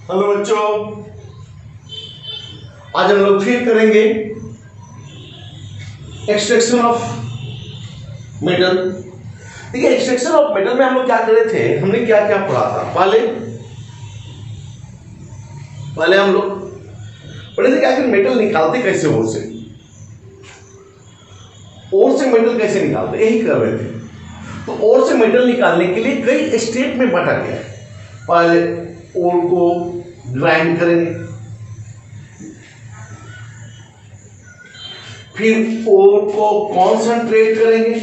Hello बच्चों, आज हम लोग फिर करेंगे एक्सट्रैक्शन ऑफ मेटल। देखिए, एक्सट्रैक्शन ऑफ मेटल में हम लोग क्या कर रहे थे, हमने क्या क्या पढ़ा था। पहले हम लोग पढ़े थे कि आखिर मेटल निकालते कैसे ओर से मेटल कैसे निकालते, यही कर रहे थे। तो ओर से मेटल निकालने के लिए कई स्टेप में बांटा गया है। पहले ओर को ग्राइंड करेंगे, फिर ओर को कॉन्सेंट्रेट करेंगे।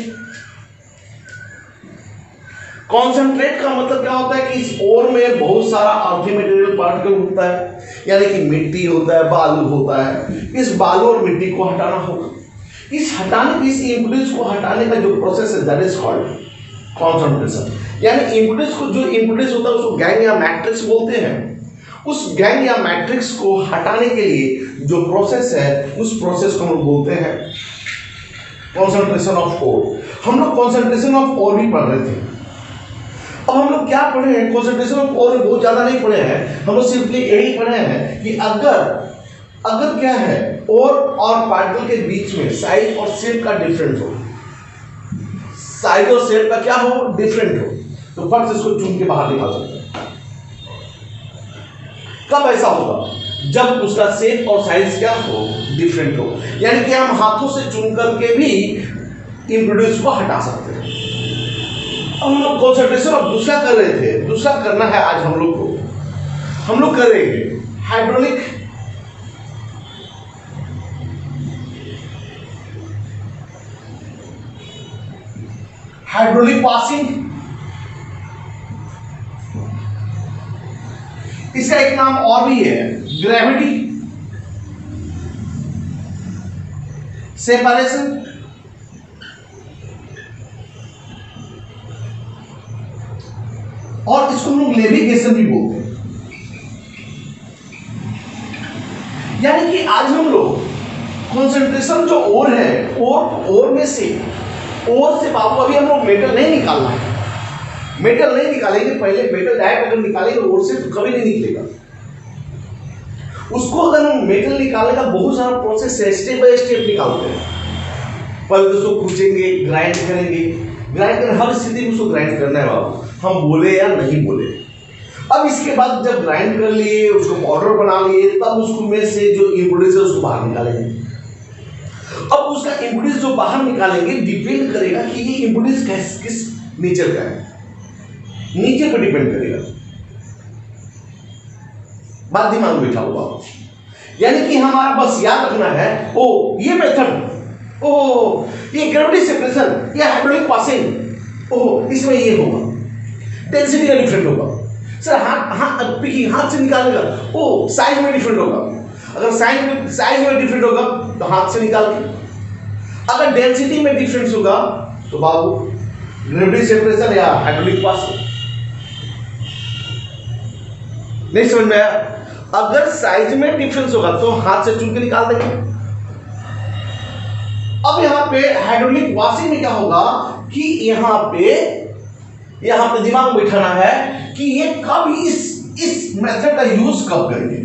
कॉन्सेंट्रेट का मतलब क्या होता है कि इस ओर में बहुत सारा अर्थी मटेरियल पार्टिकल होता है, यानी कि मिट्टी होता है, बालू होता है। इस बालू और मिट्टी को हटाना होगा। इस इम्पुरिटीज को हटाने का जो प्रोसेस है दैट इज कॉल्ड कॉन्सेंट्रेशन। यानी इम्पुरिटीज को, जो इम्पुरिटीज होता है उसको गैंग या मैट्रिक्स बोलते हैं। उस गैंग या मैट्रिक्स को हटाने के लिए जो प्रोसेस है उस प्रोसेस को हम बोलते हैं कॉन्सेंट्रेशन ऑफ ओर। हम लोग कॉन्सेंट्रेशन ऑफ ओर भी पढ़ रहे थे। अब हम लोग क्या पढ़े हैं, कॉन्सेंट्रेशन ऑफ ओर बहुत ज्यादा नहीं पढ़े हैं। हम लोग सिर्फ यही पढ़े हैं कि अगर क्या है, ओर और पार्टिकल के बीच में साइज और शेप का डिफरेंस हो, साइज और शेप का क्या हो, डिफरेंट हो, तो फट से इसको चुन के बाहर निकाल सकते हैं। कब ऐसा होगा, जब उसका शेप और साइज क्या हो, डिफरेंट हो। यानी कि हम हाथों से चुन करके भी इम्पुरिटीज को हटा सकते हैं। हम लोग कॉन्सेंट्रेशन ऑफ दूसरा कर रहे थे, दूसरा करना है आज हम लोग को। हम लोग करेंगे हाइड्रोलिक पासिंग। इसका एक नाम और भी है, ग्रेविटी सेपरेशन, और इसको हम लोग लेविगेशन भी बोलते हैं। यानी कि आज हम लोग कंसंट्रेशन जो ओर है, ओर में से बाबू अभी हम लोग मेटल नहीं निकालना है, मेटल नहीं निकालेंगे। पहले मेटल डायरेक्ट अगर निकालेंगे ओर से तो कभी नहीं निकलेगा। उसको अगर हम मेटल निकालने का बहुत सारा प्रोसेस है, स्टेप बाय स्टेप निकालते हैं। पहले तो उसको कूचेंगे, ग्राइंड करेंगे, हर स्थिति में उसको ग्राइंड करना है बाबू, हम बोले या नहीं बोले। अब इसके बाद जब ग्राइंड कर लिए, उसको पाउडर बना लिए, तब उसको में से जो इम्पुरिटीज है उसको बाहर निकालेंगे। अब उसका इम्पुरिटीज जो बाहर निकालेंगे डिपेंड करेगा कि ये इम्पुरिटीज किस नेचर का है, नीचे पर डिपेंड करेगा। बात दिमाग में बैठा हुआ। यानी कि हमारा बस याद रखना है, ये मेथड, ये ग्रेविटी सेपरेशन, ये हाइड्रोलिक पासिंग, इसमें ये होगा, डेंसिटी का डिफरेंट होगा। सर हाथ से निकालेगा, साइज में डिफरेंट होगा। अगर साइज में डिफरेंट होगा तो हाथ से निकाल के, अगर डेंसिटी में डिफरेंस होगा तो बाबू ग्रेविटी सेपरेशन या हाइड्रोलिक पासिंग। नहीं समझ में आया? अगर साइज में डिफरेंस होगा तो हाथ से चुन के निकाल देंगे। अब यहां पे हाइड्रोलिक वॉशिंग में क्या होगा कि यहां पे दिमाग में बैठाना है कि ये कब इस मेथड का यूज कब करेंगे,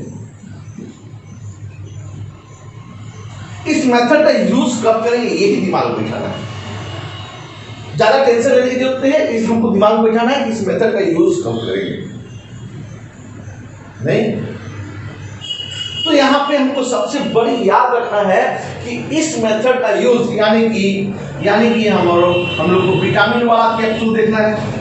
इस मेथड का यूज कब करेंगे, यही दिमाग में बैठाना है। ज्यादा टेंशन लेने की जरूरत नहीं है, हमको दिमाग में बैठाना है कि इस मेथड का यूज कब करेंगे। नहीं तो यहां पे हमको सबसे बड़ी याद रखना है कि इस मेथड का यूज, यानी कि हम लोग को विटामिन वाला कैप्सूल देखना है।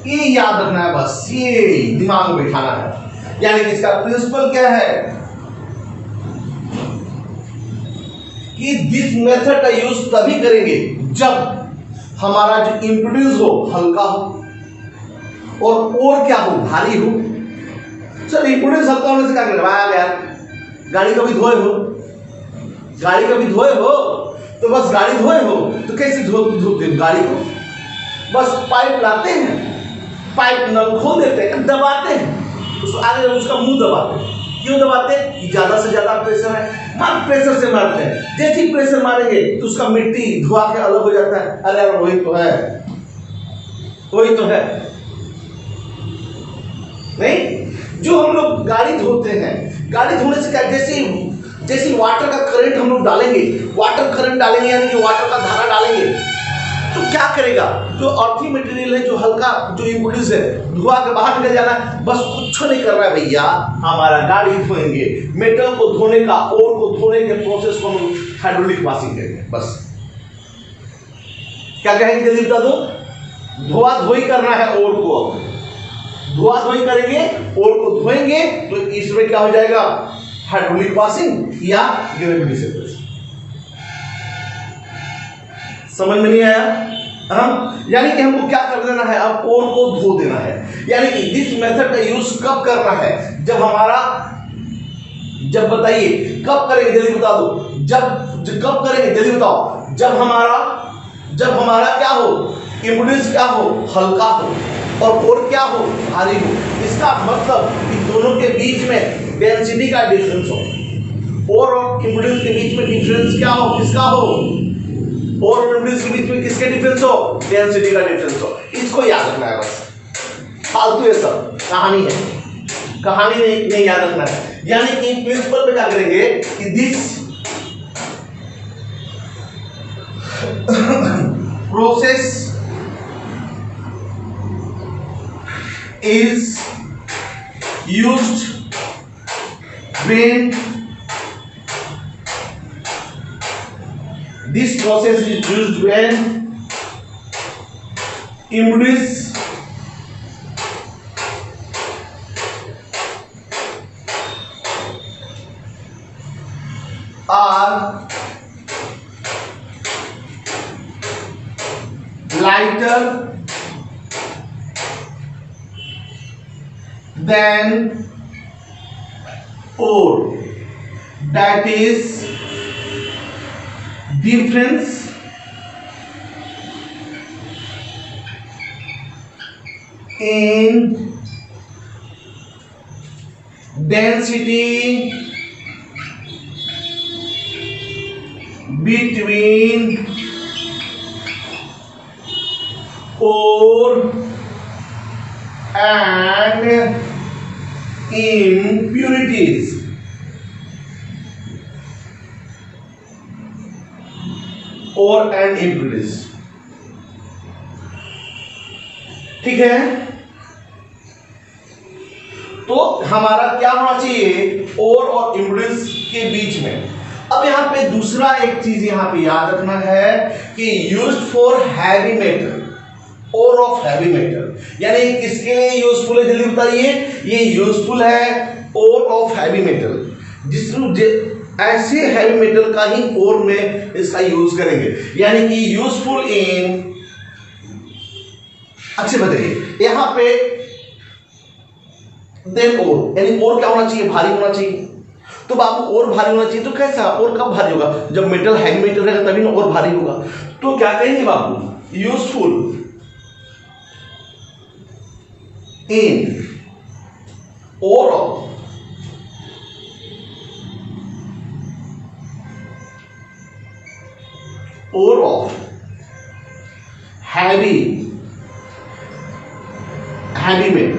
ये याद रखना है, बस ये दिमाग में बैठाना है। यानी कि इसका प्रिंसिपल क्या है कि दिस मेथड का यूज तभी करेंगे जब हमारा जो इम्पुरिटीज हो हल्का हो और क्या हो, भारी हो। सर इम्पुरिटीज हल्का होने से क्या करेगा यार, गाड़ी कभी धोए हो तो बस गाड़ी धोए हो तो कैसे धोते गाड़ी को, बस पाइप लाते हैं, पाइप नल खोल देते हैं, दबाते हैं, उसको आगे उसका मुंह दबाते हैं। क्यों दबाते हैं? कि ज्यादा से ज्यादा प्रेशर है, हर प्रेशर से मारते हैं, जैसे ही प्रेशर मारेंगे तो उसका मिट्टी धुआ के अलग हो जाता है। अरे यार वही तो है, वही तो है। नहीं, जो हम लोग गाड़ी धोते हैं, गाड़ी धोने से क्या, जैसे वाटर का करंट हम लोग डालेंगे, वाटर करंट डालेंगे यानी कि वाटर का धारा डालेंगे, तो क्या करेगा, जो अर्थी मटेरियल है, जो हल्का जो इम्पुरिटीज है, धुआ के बाहर निकल जाना है। बस कुछ नहीं कर रहा है भैया, हमारा गाड़ी धोएंगे, मेटल को धोने का, ओर को धोने के प्रोसेस को हम हाइड्रोलिक वॉशिंग करेंगे। बस क्या कहेंगे जल्दी बता दो, धोआ धोई करना है, ओर को धोआ धोई करेंगे, ओर को धोएंगे, तो इसमें क्या हो जाएगा, हाइड्रोलिक वॉशिंग या ग्रेविटी सेपरेशन। समझ में नहीं आया? हाँ, यानी कि हमको क्या कर देना है, अब ओर को धो देना है। यानी कि दिस मेथड का यूज कब करना है, जब हमारा, जब बताइए कब करेंगे, जल्दी बता दो, जब कब करेंगे, जल्दी बताओ, जब हमारा क्या हो, इम्पीडेंस क्या हो, हल्का हो, और ओर क्या हो, भारी हो। इसका मतलब कि दोनों के बीच में डेंसिटी का डिफरेंस हो, ओर और इम्पीडेंस के बीच में डिफरेंस क्या हो, किसका हो, और इम्पीडेंस के बीच में किसके डिफरेंस हो, डेंसिटी का डिफरेंस हो। इसको याद रखना है बस, फालतू ये सब कहानी है, कहानी नहीं याद रखना है। यानी कि प्रिंसिपल पे क्या करेंगे कि this process is used when this process is used when impurities are lighter than ore, that is difference in density between ore and impurities। और एंड इम्प्यूरिटीज, ठीक है। तो हमारा क्या होना चाहिए, ओर और इम्प्यूरिटीज के बीच में। अब यहां पे दूसरा एक चीज यहां पे याद रखना है कि used for heavy metal, ore of heavy metal, यानी किसके लिए यूजफुल है, जल्दी बताइए। ये यूजफुल है ओर ऑफ हैवी मेटल, जिसमें ऐसे हैवी मेटल का ही ओर में इसका यूज करेंगे, यानी कि यूजफुल इन, अच्छे बताइए यहां पे देन ओर, यानी ओर क्या होना चाहिए, भारी होना चाहिए। तो बाबू ओर भारी होना चाहिए, तो कैसा ओर कब भारी होगा, जब मेटल हैवी मेटल रहेगा तभी ना ओर भारी होगा। तो क्या कहेंगे बाबू, useful in ore of heavy metal,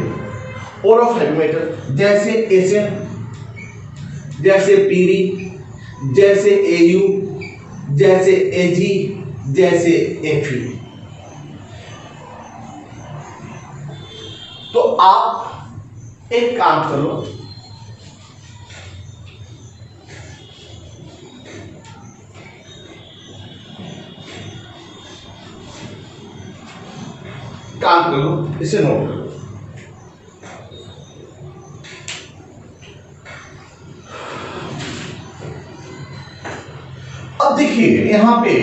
ore of heavy metal, जैसे एसएन, जैसे पीवी, जैसे एयू, जैसे एजी, जैसे एफी। तो आप एक काम कर लो, इसे नोट कर लो। अब देखिए यहां पे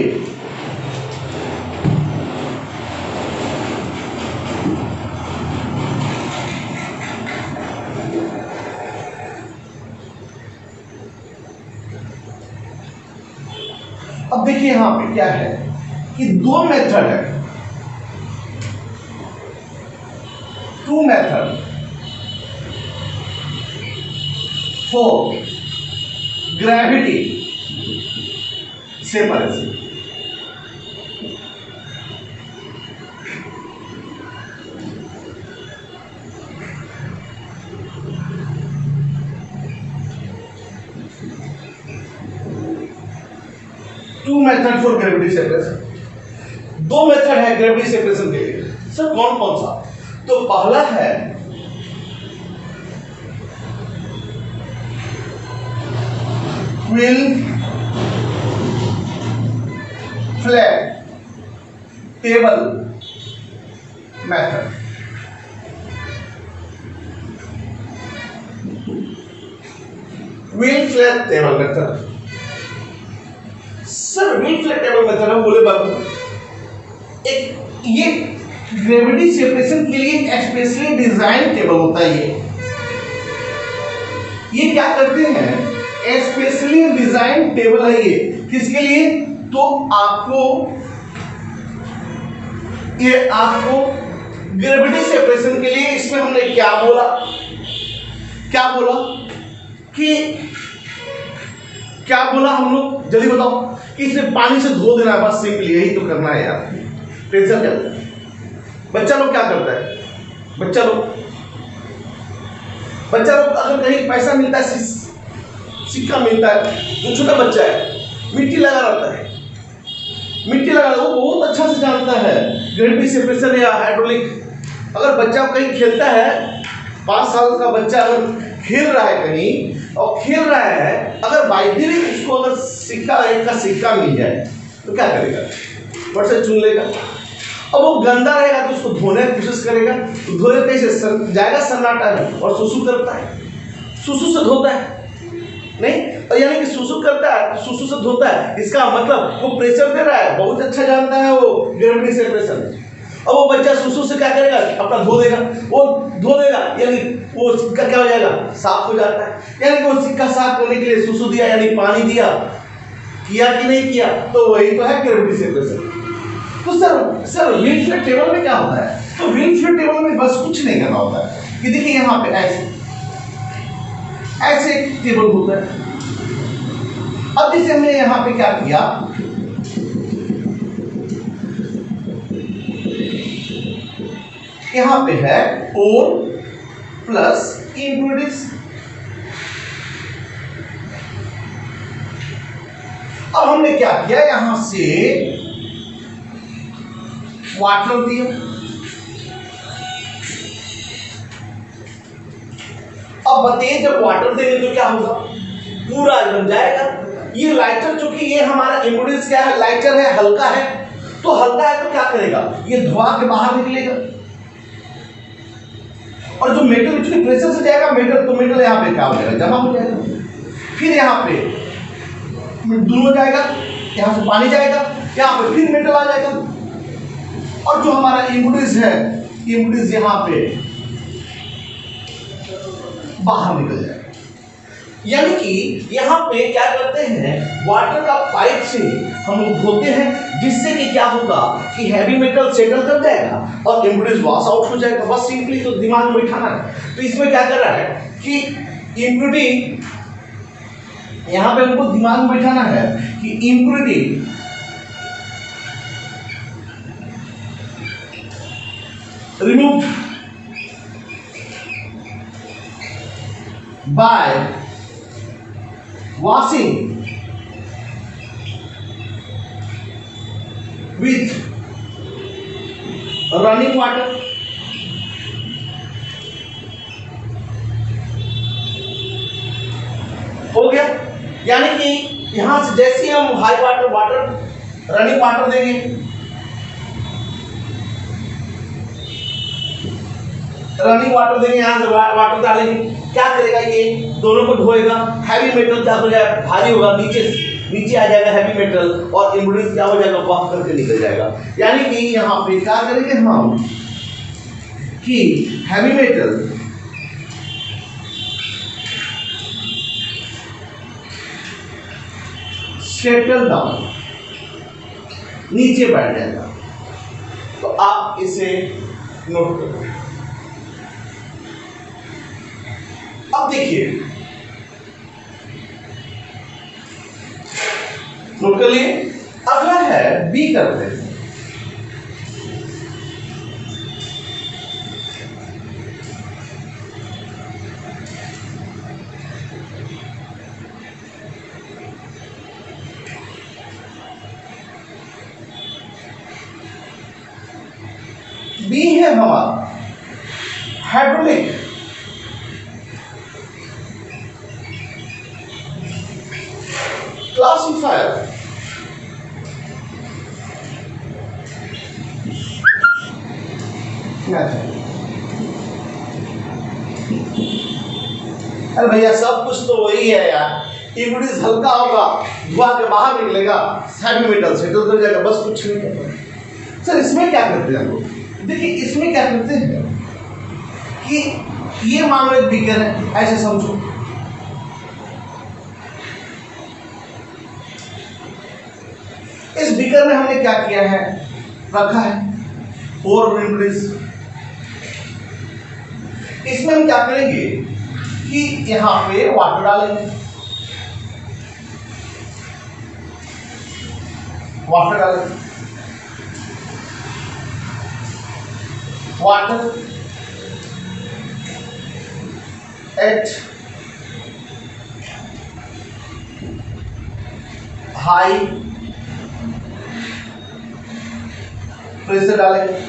अब देखिए यहां पे क्या है कि दो मेथड है, two method for gravity separation. Two method for gravity separation, दो मेथड है ग्रेविटी सेपरेशन के लिए। सर कौन कौन सा? तो पहला है quill flat table method. Wheel flat table method. Sir wheel flat table method हम बोले बाबू, एक ये ग्रेविटी सेपरेशन के लिए स्पेशली डिजाइन टेबल होता है। ये क्या करते हैं, स्पेशली डिजाइन टेबल है ये। किसके लिए? तो आपको ग्रेविटी सेपरेशन के लिए इसमें हमने क्या बोला कि क्या बोला हम लोग, जल्दी बताओ। कि इसे पानी से धो देना है, बस सिंपल यही तो करना है यार। टेंशन क्या? बच्चा लोग क्या करता है, बच्चा लोग अगर कहीं पैसा मिलता है, सिक्का मिलता है, जो छोटा बच्चा है मिट्टी लगा रहता है, वो बहुत अच्छा से जानता है ग्रेविटी सेपरेशन या हाइड्रोलिक। अगर बच्चा कहीं खेलता है, 5 साल का बच्चा अगर खेल रहा है कहीं और खेल रहा है, अगर बाई द वे उसको अगर एक का सिक्का मिल जाए तो क्या करेगा? फट से चुन लेगा। अब वो गंदा रहेगा तो उसको धोने की कोशिश करेगा, तो धोने कैसे जाएगा? सन्नाटा में, और सुसु करता है, सुसु से धोता है नहीं, और यानी कि सुसु करता है तो सुसु से धोता है। इसका मतलब वो प्रेशर दे रहा है, बहुत अच्छा जानता है वो ग्रेविटी सेपरेशन। अब वो बच्चा सुसु से क्या करेगा? अपना धो देगा, वो धो देगा यानी वो सिक्का क्या हो जाएगा? साफ हो जाता है। यानी कि वो सिक्का साफ करने के लिए सुसु दिया यानी पानी दिया, किया कि नहीं किया? तो वही तो है ग्रेविटी सेपरेशन। तो सर व्हील फ्लैट टेबल में क्या होता है? तो व्हील फ्लैट टेबल में बस कुछ नहीं करना होता है कि देखिए यहाँ पे ऐसे एक टेबल होता है। अब जैसे हमने यहाँ पे क्या किया, यहाँ पे है ओर प्लस इम्प्यूरिटीज। अब हमने क्या किया, यहां से वाटर दिया। अब बताइए जब वाटर देंगे तो क्या होगा? पूरा बन जाएगा। ये लाइटर, चूंकि ये हमारा इम्प्यूरिटीज क्या है, लाइटर है, हल्का है, तो हल्का है तो क्या करेगा? ये धुआं के बाहर निकलेगा। और जो मेटल एक्चुअली प्रेशर से जाएगा मेटल, तो मेटल यहाँ पे क्या हो जाएगा? जमा हो जाएगा। फिर यहाँ पे दोनों जाएगा, यहाँ से पानी जाएगा, यहाँ पे फिर मेटल आ जाएगा, और जो हमारा इम्प्यूरिटीज है, इम्प्यूरिटीज यहाँ पे बाहर निकल जाएगा। यानी कि यहाँ पे क्या करते हैं, वाटर का पाइप से हम लोग धोते हैं, जिससे कि क्या होगा कि हैवी मेटल सेटल कर जाएगा और इम्प्यूरिटीज वॉश आउट हो जाएगा। बस सिंपली तो दिमाग में बैठाना है। तो इसमें क्या कर रहा है कि इम्प्यूरिटी, यहाँ पे हमको दिमाग में बैठाना है कि impurity remove by washing with running water। हो गया। यानी कि यहां से जैसे हम हाई वाटर रनिंग वाटर देंगे, यहां से वाटर डालेंगे, क्या करेगा? ये दोनों को धोएगा। हैवी मेटल क्या हो जाएगा? भारी होगा, नीचे आ जाएगा हैवी मेटल, और इम्प्यूरिटीज क्या हो जाएगा? वॉश करके निकल जाएगा। यानी कि यहाँ पे क्या करेंगे हम कि हैवी मेटल सेटल डाउन, नीचे बैठ जाएगा। तो आप इसे नोट करो। अब देखिए नोट कर लिए। अगला है बी करते हैं। बी है हमारा हाइड्रोलिक क्लासिफायर। अरे भैया सब कुछ तो वही है यार, इम्यूनिटी हल्का होगा, धुआं के बाहर निकलेगा, हैवी मेटल सेटल कर जाएगा, बस कुछ नहीं करना। सर इसमें क्या करते हैं लोग? देखिए इसमें क्या करते हैं कि ये मान लो एक बीकर है, ऐसे समझो, इस बीकर में हमने क्या किया है, रखा है 4 इम्यूनिटीज। इसमें हम क्या करेंगे कि यहां पे वाटर डालेंगे, वाटर एट हाई प्रेशर डालेंगे।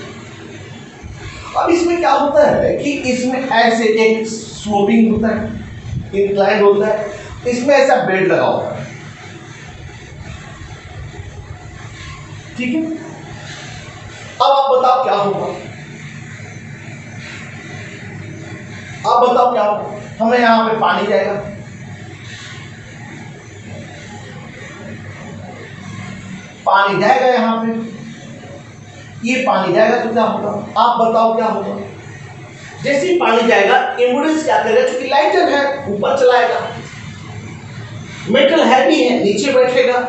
अब इसमें क्या होता है कि इसमें ऐसे एक स्लोपिंग होता है, इंक्लाइंड होता है, इसमें ऐसा बेड लगा होता है, ठीक है। अब आप बताओ क्या होगा, हमें यहां पे पानी जाएगा, यहां पे ये पानी जाएगा तो क्या होगा, आप बताओ क्या होगा। जैसे ही पानी जाएगा इम्यूनिटी क्या करेगा, क्योंकि लाइटर है ऊपर चलाएगा, मेटल हैवी है नीचे बैठेगा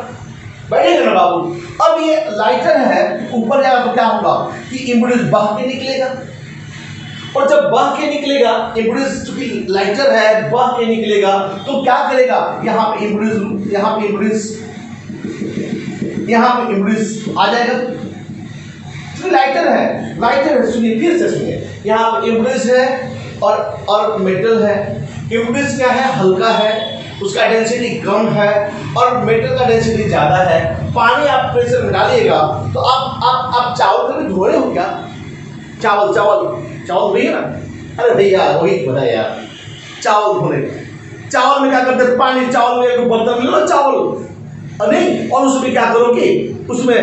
ना बाबू। अब ये लाइटर है ऊपर जाएगा तो क्या होगा कि इम्यूनिटी बह के निकलेगा, और जब बह के निकलेगा इम्यूनिटी, क्योंकि लाइटर है बह के निकलेगा तो क्या करेगा, यहाँ पे इम्यूनिटी आ जाएगा। लाइटर सुनिए, फिर से सुनिए, यहाँ पे इम्यूनिटी है और मेटल है। इम्यूनिटी क्या है, हल्का है, उसका डेंसिटी कम है और मेटल का डेंसिटी ज्यादा है। पानी आप प्रेशर में डालिएगा तो आप चावल कभी धो रहे हो क्या? चावल भैया ना, अरे भैया वही बता यार, चावल धोने, चावल में क्या करते हैं, पानी, चावल में एक बर्तन ले लो चावल, नहीं, और उसमें क्या करोगे, उसमें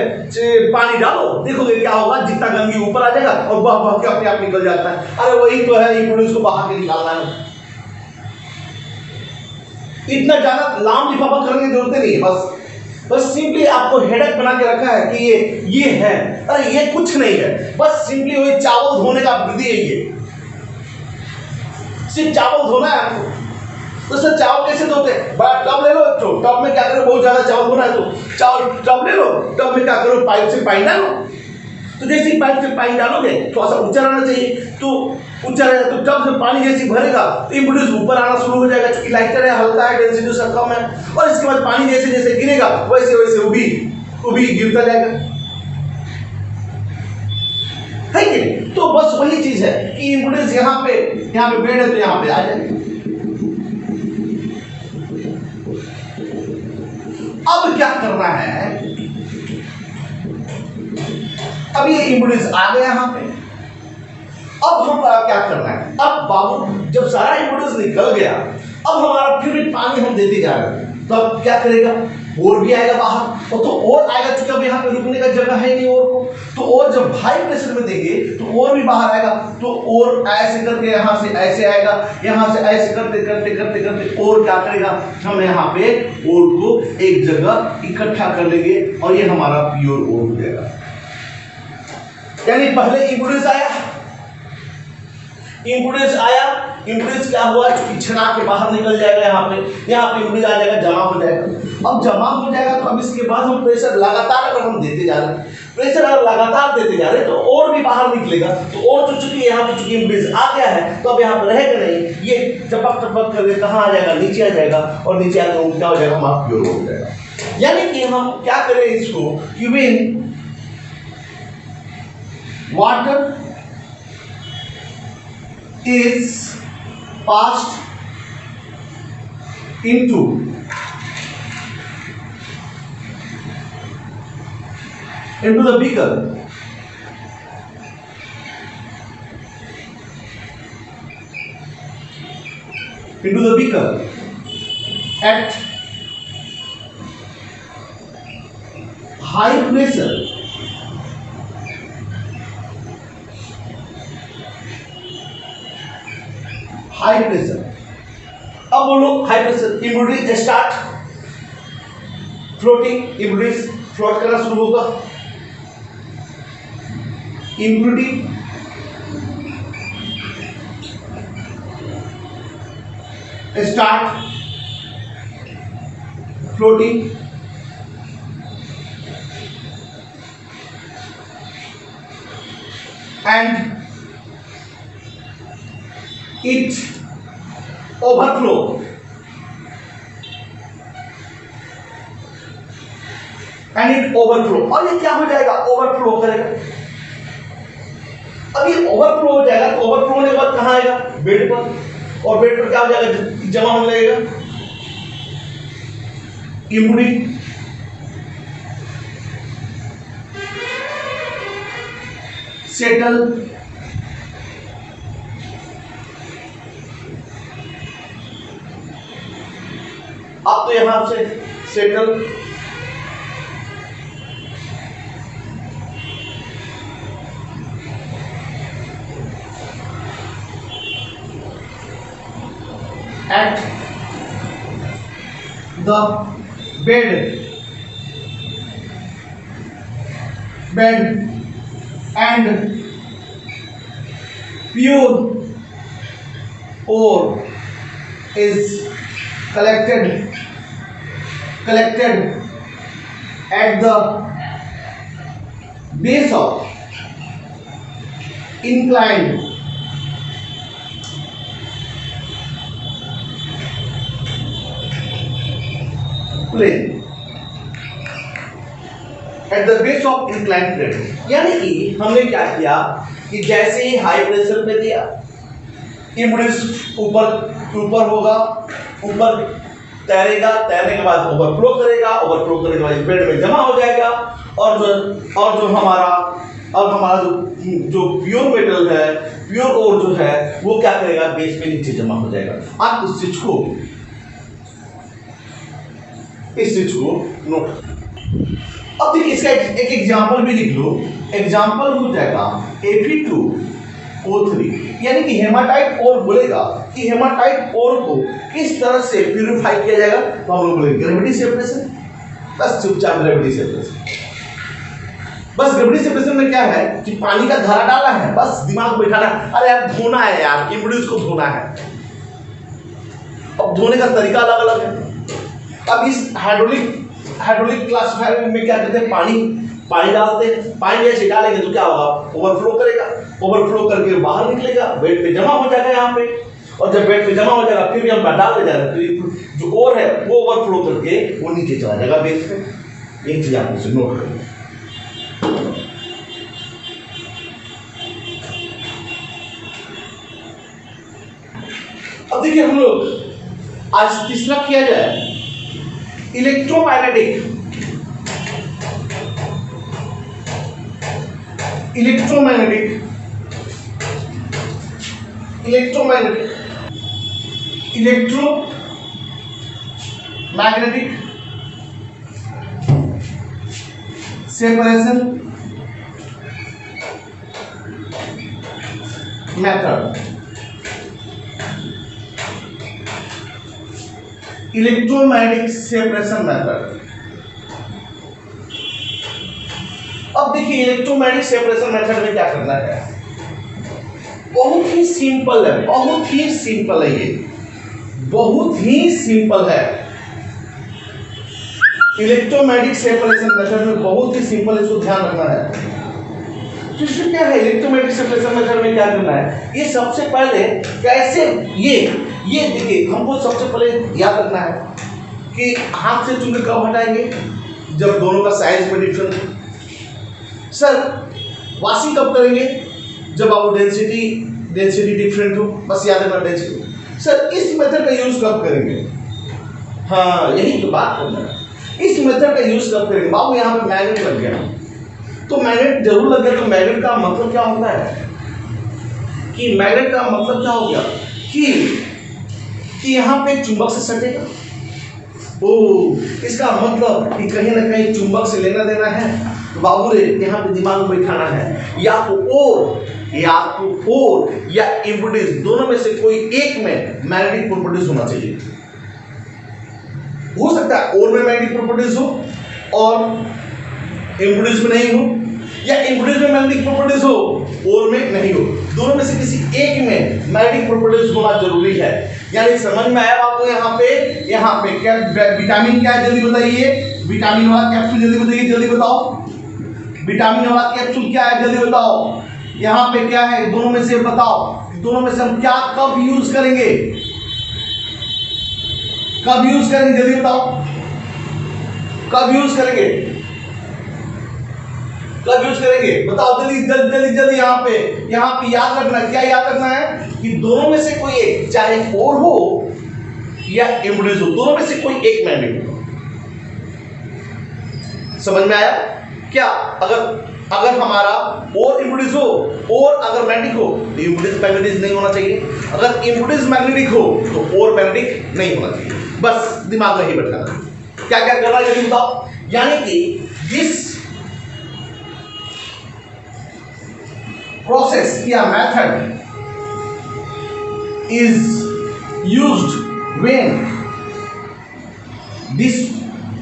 पानी डालो, देखोगे क्या होगा, जितना गंदगी ऊपर आ जाएगा और बह के अपने आप निकल जाता है। अरे वही तो है, इम्यूनिटी को बाहर के निकालना है। इतना ज्यादा लाम लिफाफा करने की जरूरत नहीं है, बस सिंपली आपको हेडेक बना के रखा है कि ये है, अरे ये कुछ नहीं है, बस सिंपली वही चावल धोने का विधि है, ये सिर्फ चावल धोना है आपको। तो सर चावल कैसे धोते हैं, बड़ा टब ले लो, तो टब में क्या करो, बहुत ज्यादा चावल धोना है तो चावल टब ले लो, टब में क्या करो, पाइप से पानी डालो। तो जैसे ही पाइप से पानी डालोगे थोड़ा सा ऊंचा रहना चाहिए, तो ऊंचा रहेगा तो टब से पानी जैसे भरेगा तो इम्यूनिटी ऊपर आना शुरू हो जाएगा, क्योंकि लाइटर है, हल्का है, डेंसिटी उसका कम है, और इसके बाद पानी जैसे जैसे गिरेगा वैसे वैसे वो भी गिरता जाएगा, है कि नहीं। तो बस वही चीज है कि इम्यूनिटी यहाँ पे बेड है तो यहाँ पे आ जाएगा। अब क्या करना है, अब ये इम्यूनिटी आ गया यहाँ पे, अब हम क्या करना है, अब बाबू जब सारा इम्यूनिटी निकल गया, अब हमारा फिर भी पानी हम देते जा रहे हैं, तो अब क्या करेगा, और भी आएगा बाहर, और तो और आएगा, क्योंकि अब यहाँ पे रुकने का जगह है नहीं और को, तो और जब हाई प्रेशर में देंगे तो और भी बाहर आएगा, तो और ऐसे करके यहाँ से ऐसे आएगा, यहाँ से ऐसे करते करते करते करते और क्या करेगा, हम यहाँ पे और को एक जगह इकट्ठा कर लेंगे और ये हमारा प्योर और हो जाएगा। यानी पहले इम्यूनिटी क्या हुआ, छना के बाहर निकल जाएगा, यहाँ पे इम्यूनिटी आ जाएगा, जमा हो जाएगा। अब जमा हो जाएगा तो अब इसके बाद हम प्रेशर लगातार अगर हम देते जा रहे हैं, प्रेशर अगर लगातार देते जा रहे हैं तो और भी बाहर निकलेगा, तो और जो चूंकि यहाँ पे चूंकि इम्यूनिटी आ गया है तो अब यहाँ पे रहेगा नहीं, ये टपक करके कहाँ आ जाएगा, नीचे आ जाएगा, और नीचे आकर क्या हो जाएगा, हमारा प्योर हो जाएगा। यानी कि हम क्या करें इसको कि when water is passed into the beaker, at high pressure, अब बोलो high pressure impurity start floating, impurity float करना शुरू होगा, impurity start floating, and it overflow, और ये क्या हो जाएगा, ओवरफ्लो करेगा। अब ये ओवरफ्लो हो जाएगा तो ओवरफ्लो होने के बाद कहां आएगा, बेड पर, और बेड पर क्या हो जाएगा, जमा होने लगेगा, इम्यूनिटी सेटल, अब तो यहां से settle, at the bed and pure ore is collected at the base of inclined plane, at the base of inclined plane। यानी कि हमने क्या किया कि जैसे ही हाई प्रेशर पे दिया, इम्प्यूरिटी ऊपर होगा, ऊपर तैरेगा, तैरने के बाद ओवरफ्लो करेगा, ओवरफ्लो करने के बाद बेड में जमा हो जाएगा, और जो हमारा जो प्योर मेटल है, प्योर ओर जो है वो क्या करेगा, बेस में नीचे जमा हो जाएगा। आप इस चीज को नोट। अब देखिए इसका एक एग्जांपल भी लिख लो, एग्जांपल हो जाएगा Fe2O3, यानी कि हेमाटाइट ओर बोलेगा कि हेमाटाइट ओर को किस तरह से प्यूरिफाई किया जाएगा, तो हम लोग बोलेंगे ग्रेविटी सेपरेशन, बस चुपचाप ग्रेविटी सेपरेशन। बस ग्रेविटी सेपरेशन में क्या है कि पानी का धारा डाला है, बस दिमाग बैठाना, अरे यार धोना है यार, इम्प्यूरिटीज को धोना है। अब धोने का तरीका अलग अलग है। अब इस हाइड्रोलिक क्लासिफायर में क्या करते हैं, पानी डालते हैं, पानी जैसे डालेंगे तो क्या होगा, ओवरफ्लो करेगा, ओवरफ्लो करके बाहर निकलेगा, बेड पे जमा हो जाएगा यहाँ पे, और जब बेड पे जमा हो जाएगा फिर भी हम डाल दे जाएगा, जो ओर है वो ओवरफ्लो करके वो नीचे चला जाएगा बेस पे। एक चीज आप इसे नोट करें। अब देखिए हम लोग आज तीसरा किया जाए electromagnetic separation method. Electromagnetic separation method. अब देखिए इलेक्ट्रोमैग्नेटिक सेपरेशन मेथड में क्या करना है, बहुत ही सिंपल है, बहुत ही सिंपल है, ये बहुत ही सिंपल है। इलेक्ट्रोमैग्नेटिक सेपरेशन मेथड में बहुत ही सिंपल, इसको ध्यान रखना है। तो इसमें क्या है, इलेक्ट्रोमैग्नेटिक सेपरेशन मेथड में क्या करना है, ये सबसे पहले कैसे ये देखिए हमको सबसे पहले याद रखना है कि हाथ से चुन के कब हटाएंगे? जब दोनों का साइज में डिफरेंस हो। सर वॉशिंग कब करेंगे? जब आप डेंसिटी डिफरेंट हो, बस याद रखना डेंसिटी। सर इस मेथड का यूज कब करेंगे? हाँ यही तो बात करना है, इस मेथड का यूज कब करेंगे? बाबू यहाँ पे मैग्नेट लग गया, तो मैग्नेट जरूर लग गया, तो मैग्नेट का मतलब क्या होता है कि मैग्नेट का मतलब क्या हो गया कि यहाँ पे चुंबक से सटेगा। ओ इसका मतलब कि कहीं ना कहीं चुंबक से लेना देना है। तो बाबू रे यहाँ पे दिमाग में बैठाना है, या तो और या इम्पीडेंस, दोनों में से कोई एक में मैग्नेटिक प्रॉपर्टीज होना चाहिए। हो सकता है और में मैग्नेटिक प्रॉपर्टीज हो और इम्पीडेंस में नहीं हो, या इम्पीडेंस में मैग्नेटिक प्रॉपर्टीज हो और में नहीं हो। दोनों में से किसी एक में मैग्नेटिक प्रॉपर्टीज होना जरूरी है। यानी समझ में आया आपको? यहाँ पे क्या विटामिन क्या है जल्दी बताइए? विटामिन वाला कैप्सूल जल्दी बताइए, जल्दी बताओ। विटामिन वाला कैप्सूल क्या है जल्दी बताओ? यहाँ पे क्या है? दोनों में से बताओ, दोनों में से हम क्या कब यूज करेंगे? कब यूज करेंगे जल्दी बताओ? कब यूज करेंगे? कब यूज करेंगे बताओ जल्दी जल्दी जल्दी। यहाँ पे याद रखना, क्या याद रखना है कि दोनों में से कोई एक, चाहे और हो या इम्पीडेंस हो, दोनों में से कोई एक मैग्नेट हो। समझ में आया क्या? अगर हमारा और इम्पीडेंस हो और अगर मैग्नेटिक हो तो इम्पीडेंस मैग्नेटिक नहीं होना चाहिए, अगर इम्पीडेंस मैग्नेटिक हो तो और मैग्नेटिक नहीं होना चाहिए। बस दिमाग में ही बैठाना। क्या क्या करना है जल्दी बताओ? यानी कि दिस process या method is used when this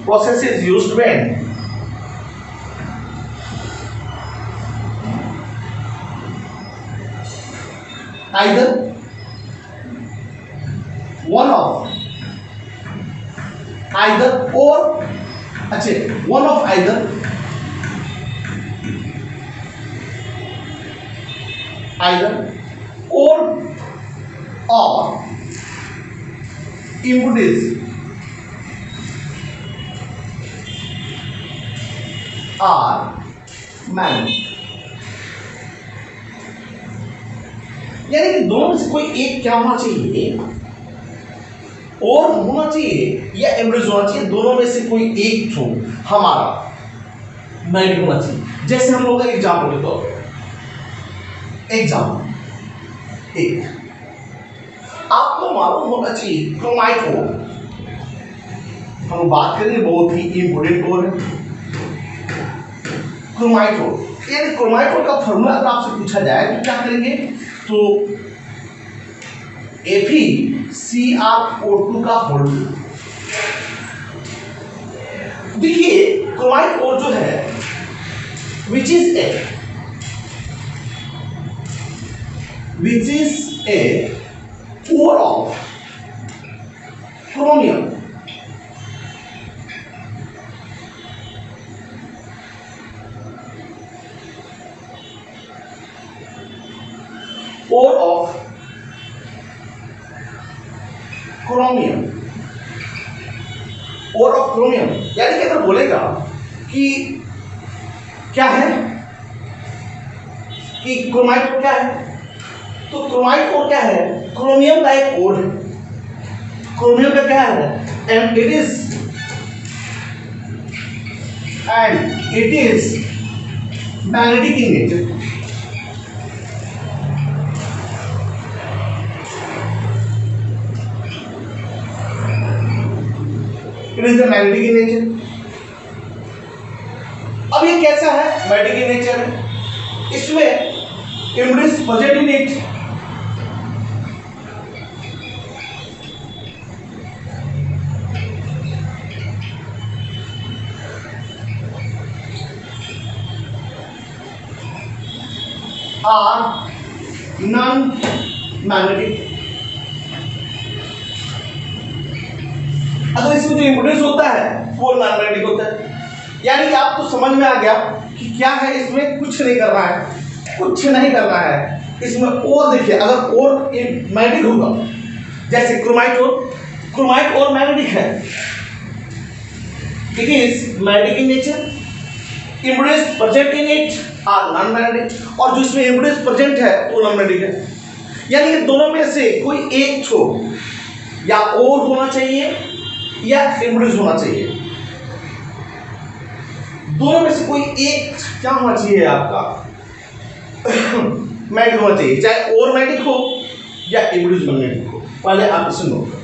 process is used when either one of either or one of either or impedance are magnetic। यानी कि दोनों में से कोई एक क्या होना चाहिए? और होना चाहिए या इम्पीडेंस होना चाहिए। दोनों में से कोई एक तो हमारा मैग्नेटिक होना चाहिए। जैसे हम लोग का एग्जाम्पल लेते हैं, एक आपको मालूम होना चाहिए क्रोमाइट को, हम बात करेंगे बहुत ही इंपोर्टेंट कोड है क्रोमाइट कोड। यानी क्रोमाइट कोड का फॉर्मूला अगर आपसे पूछा जाए तो क्या करेंगे? तो FeCrO2 का फॉर्मूला देखिए। क्रोमाइट कोड जो है which is a core of chromium core of chromium यानी कि अगर बोलेगा कि क्या है कि क्रोमाइट कोड क्या है, तो क्रोमाइट कोड क्या है? क्रोमियम का एक कोड है। क्रोमियम का क्या है? And it is magnetic in nature. It is the magnetic in nature. अब ये कैसा है? मैग्नेटिक इन नेचर है। इसमें impedance positive net or non magnetic. अगर इसमें जो इम्पीडेंस होता है वो नॉन मैग्नेटिक होता है। यानी कि आपको समझ में आ गया कि क्या है, इसमें कुछ नहीं करना है, कुछ नहीं करना है इसमें। और देखिए अगर और मैग्नेटिक होगा, जैसे क्रोमाइट और मैग्नेटिक है, It is magnetic in nature. Impedance present in it are non-magnetic, और जो इसमें impedance present है वो non-magnetic है। यानी कि दोनों में से कोई एक छो या और होना चाहिए या impedance होना चाहिए, दोनों में से कोई एक क्या होना चाहिए आपका मैग्नेटिक होना चाहिए, चाहे और मैग्नेटिक हो या impedance मैग्नेटिक हो। पहले आप इसे नोट करो।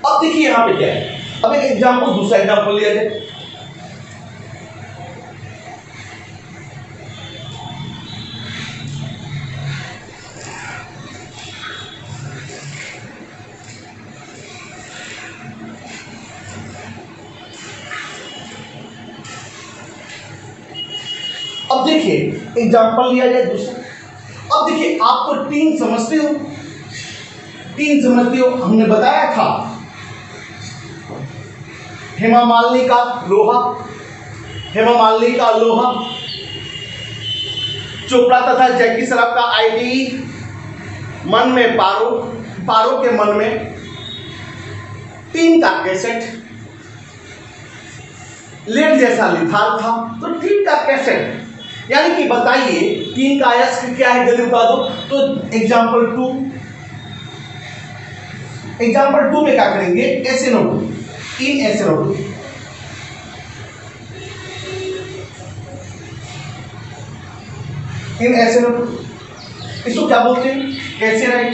अब देखिए यहां पे क्या है, अब एक एग्जांपल, दूसरा एग्जांपल लिया जाए। अब देखिए एग्जांपल लिया जाए दूसरा। अब देखिए आप तो तीन समझते हो, तीन समझते हो, हमने बताया था हेमा मालिनी का लोहा, हेमा मालिनी का लोहा, चोपड़ा तथा जैकी श्रॉफ का आईडी, मन में पारो, पारो के मन में, तीन का कैसेट, लेड जैसा लिथाल था, तो तीन का कैसेट। यानी कि बताइए तीन का अयस्क क्या है, जल्दी बता दो। तो एग्जाम्पल टू में क्या करेंगे, SnO2 इन SnO2, इन SnO2, इसको क्या बोलते हैं, कैसेराइट।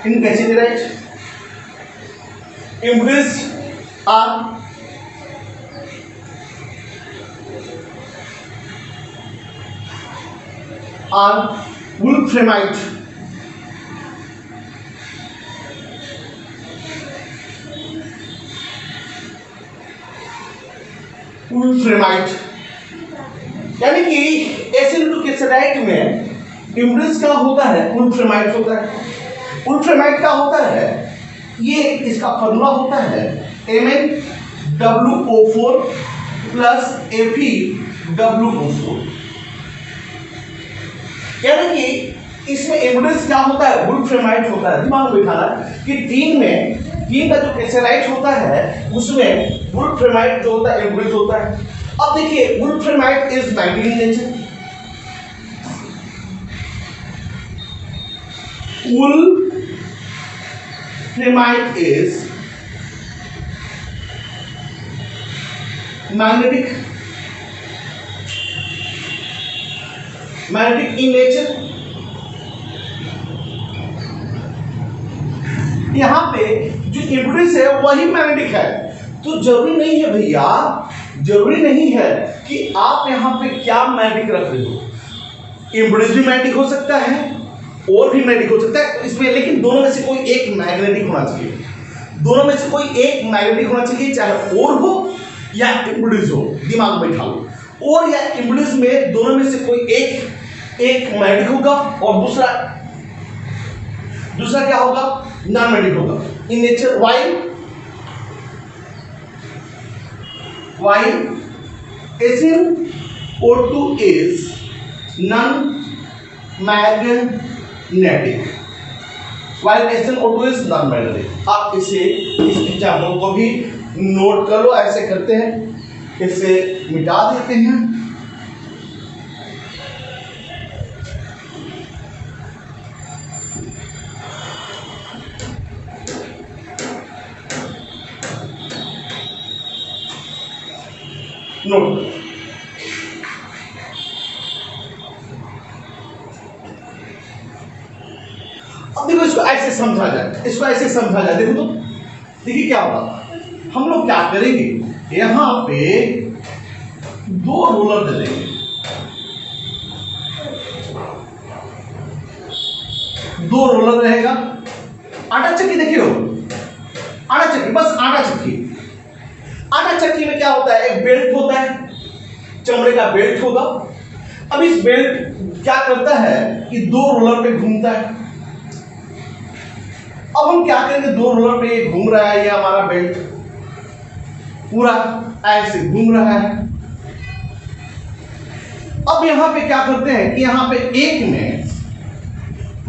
इन कैसेराइट impedance are wolframite, wolframite। यानी कि SnO2 कैसेराइट में impedance क्या होता है, wolframite होता है। wolframite क्या होता है, ये इसका फॉर्मूला होता है MnWO4 प्लस FeWO4। यानी कि इसमें इम्पीडेंस क्या होता है, वुल्फ्रामाइट होता है। दिमाग में बिठाना कि तीन का जो कैसेराइट होता है उसमें वुल्फ्रामाइट जो होता है इम्पीडेंस होता है। अब देखिए wolframite is magnetic in nature, Wolframite is magnetic in nature। यहां पे जो इम्पीडेंस है वही मैग्नेटिक है, तो जरूरी नहीं है भैया, जरूरी नहीं है कि आप यहां पे क्या मैग्नेटिक रख रहे हो। इम्पीडेंस भी मैग्नेटिक हो सकता है और भी मैग्नेटिक हो सकता है इसमें, लेकिन दोनों में से कोई एक मैग्नेटिक होना चाहिए, दोनों में से कोई एक मैग्नेटिक होना चाहिए, चाहे और हो या इम्पीडेंस हो। दिमाग में बैठा लो, और या इम्पीडेंस में दोनों में से कोई एक मैग्नेटिक होगा और दूसरा क्या होगा, नॉन मैग्नेटिक होगा। In nature while SnO2 is non-magnetic, while SnO2 is non-magnetic। आप इस एग्जाम्पल को भी नोट कर लो, ऐसे करते हैं, इसे मिटा देते हैं। नोट अब देखो, इसको ऐसे समझा जाए, देखो तो देखिए क्या होगा। हम लोग क्या करेंगे, यहां पे दो रोलर दे देंगे, दो रोलर रहेगा। आटा चक्की देखियो, आटा चक्की, बस आटा चक्की। आटा चक्की में क्या होता है, एक बेल्ट होता है, चमड़े का बेल्ट होगा। अब इस बेल्ट क्या करता है कि दो रोलर पे घूमता है, अब हम क्या करेंगे, दो रोलर पे ये घूम रहा है, ये हमारा बेल्ट पूरा ऐसे घूम रहा है। अब यहां पे क्या करते हैं कि यहां पे एक में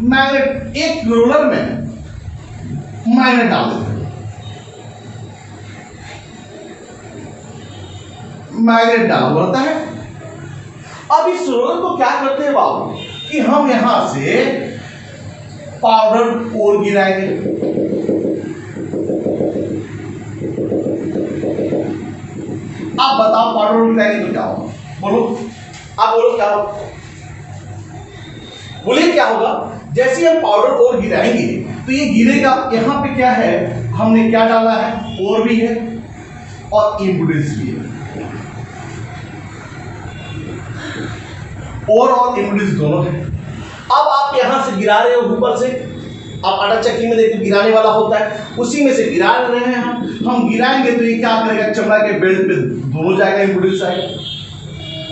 मैग्नेट, एक रोलर में मैग्नेट डाल देते हैं, मैग्नेट डाला हुआ रहता है। अब इस रोलर को क्या करते हैं बाबू कि हम यहां से पाउडर और गिराएंगे। आप बताओ पाउडर और गिराएंगे तो क्या होगा, बोलो आप बोलो क्या होगा, बोलिए क्या होगा। जैसे हम पाउडर और गिराएंगे तो ये गिरेगा, यहां पे क्या है, हमने क्या डाला है, और भी है और इम्पिडेंस भी है, और इम्पिडेंस दोनों है। अब आप यहां से गिरा रहे हो ऊपर से, आप आटा चक्की में देखो गिराने वाला होता है, उसी में से गिरा रहे हैं हम गिराएंगे तो ये क्या करेगा, चमड़ा के बेल्ट पे दोनों जाएगा, इम्पिडेंस आएगा।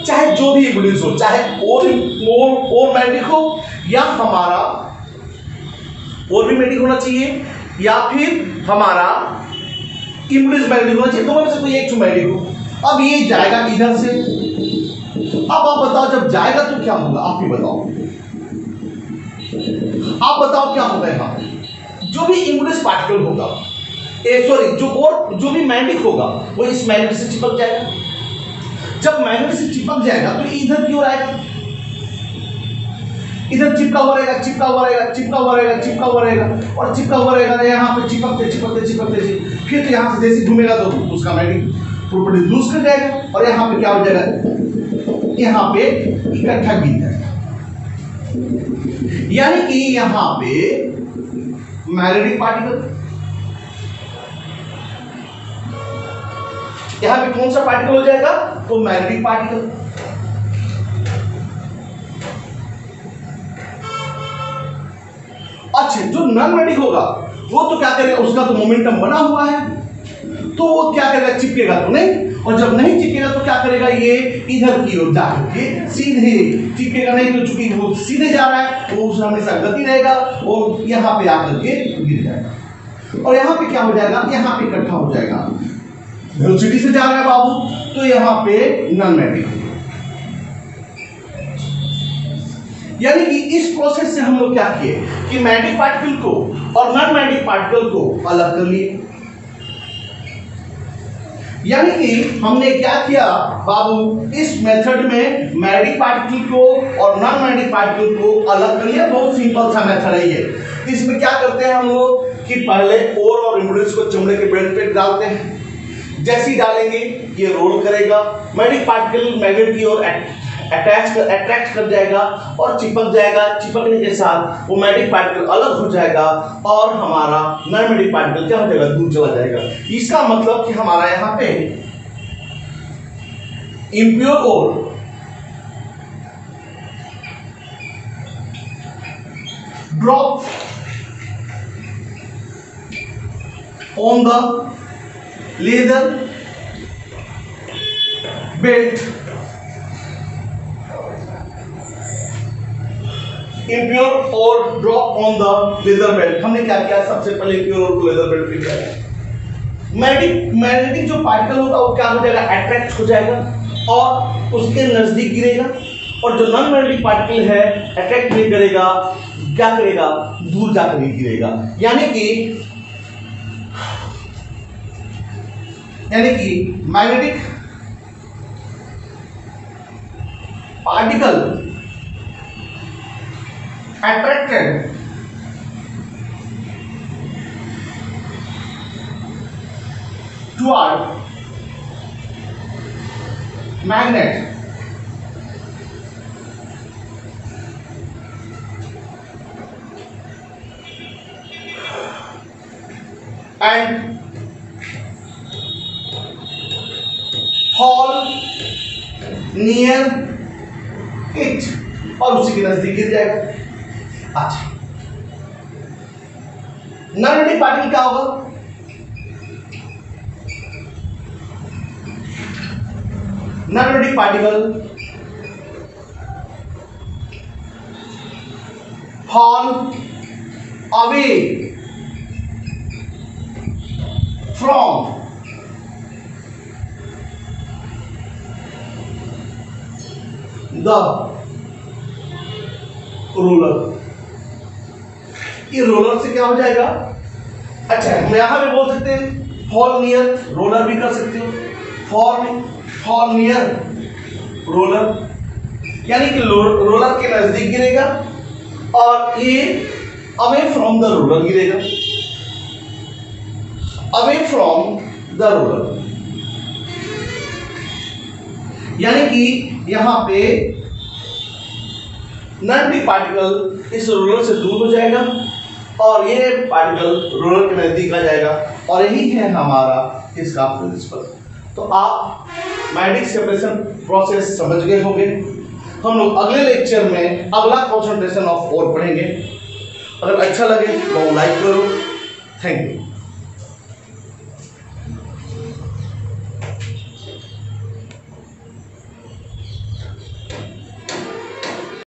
चाहे जो भी इम्पिडेंस हो, चाहे और मैग्नेटिक हो या हमारा और भी मैग्नेटिक होना चाहिए, या फिर हमारा इम्पिडेंस मैग्नेटिक होना चाहिए, दोनों में से कोई एक मैग्नेटिक हो। अब ये जाएगा इधर से। अब आप बताओ जब जाएगा तो क्या होगा, आप ही बताओ, आप बताओ क्या होगा। यहां जो भी इम्पिडेंस पार्टिकल होगा, जो भी मैग्नेटिक होगा वो इस मैग्नेट से चिपक जाएगा। जब मैग्नेट से चिपक जाएगा तो इधर की ओर आएगा, इधर चिपका हुआ रहेगा, चिपका हुआ रहेगा, चिपका हुआ रहेगा, चिपका हुआ रहेगा और चिपका हुआ रहेगा, यहाँ पे चिपकते चिपकते चिपकते फिर यहाँ से जैसे घूमेगा तो उसका मैग्नेटिक प्रॉपर्टी लूज कर जाएगा और यहाँ पे क्या हो जाएगा, यहाँ पे इकट्ठा गिर जाएगा। यानी कि यहाँ पे मैग्नेटिक पार्टिकल, यहां पे कौन सा पार्टिकल हो जाएगा, तो मैग्नेटिक पार्टिकल। अच्छा, जो नॉन मैग्नेटिक होगा वो तो क्या करेगा, उसका तो मोमेंटम बना हुआ है तो वो क्या करेगा, चिपकेगा तो नहीं, और जब नहीं चिपकेगा तो क्या करेगा, ये इधर की ओर जाके सीधे चिपकेगा नहीं, तो चूंकि वो सीधे जा रहा है वो उसमें हमेशा गति रहेगा और यहाँ पे आकर के गिर जाएगा और यहाँ पे क्या हो जाएगा, यहाँ पे इकट्ठा हो जाएगा। वेलोसिटी से जा रहा है बाबू तो यहाँ पे नॉन मैग्नेटिक, यानी कि इस प्रोसेस से हम लोग क्या किए कि मैग्नेटिक पार्टिकल को और नॉन मैग्नेटिक पार्टिकल को अलग कर लिए। यानी कि हमने क्या किया बाबू, इस मेथड में मैग्नेटिक पार्टिकल को और नॉन मैग्नेटिक पार्टिकल को अलग कर लिया। बहुत सिंपल सा मेथड है ये। इसमें क्या करते हैं हम लोग कि पहले और इम्पिडेंस को चमड़े के बेल्ट पे डालते हैं, जैसे ही डालेंगे ये रोल करेगा, मैग्नेटिक पार्टिकल मैग्नेट की ओर अट्रैक्ट कर जाएगा और चिपक जाएगा। चिपकने के साथ वो मैग्नेटिक पार्टिकल अलग हो जाएगा और हमारा नॉन मैग्नेटिक पार्टिकल क्या हो जाएगा, दूर चला जाएगा। इसका मतलब कि हमारा यहाँ पे इम्प्योर और drop on the leather belt, impure और drop on the leather belt। हमने क्या किया, सबसे पहले impure और leather belt पे किया। मैग्नेटिक जो पार्टिकल होगा वो क्या हो जाएगा, अट्रैक्ट हो जाएगा और उसके नजदीक गिरेगा, और जो नॉन मैग्नेटिक पार्टिकल है अट्रैक्ट नहीं करेगा, क्या करेगा, दूर जाकर गिरेगा। यानी कि magnetic particle attracted toward magnet and fall near it, और उसी के नजदीक गिर जाएगा। अच्छा, नॉन मैग्नेटिक पार्टिकल क्या होगा, non magnetic particle fall away from the roller. ये रोलर से क्या हो जाएगा? अच्छा, हम यहां पे बोल सकते हैं फॉल नियर, रोलर भी कर सकते हो, फॉल नियर रोलर, यानी कि रोलर के नजदीक गिरेगा, और ये अवे फ्रॉम द रोलर गिरेगा, अवे फ्रॉम द रोलर, यानी कि यहां पे नॉन पार्टिकल इस रोलर से दूर हो जाएगा और ये पार्टिकल रोलर के नजदीक आ जाएगा, और यही है हमारा इसका प्रिंसिपल। तो आप मैट्रिक्स सेपरेशन प्रोसेस समझ गए होंगे। हम लोग अगले लेक्चर में अगला कंसंट्रेशन ऑफ ओर पढ़ेंगे। अगर अच्छा लगे तो लाइक करो। Thank you.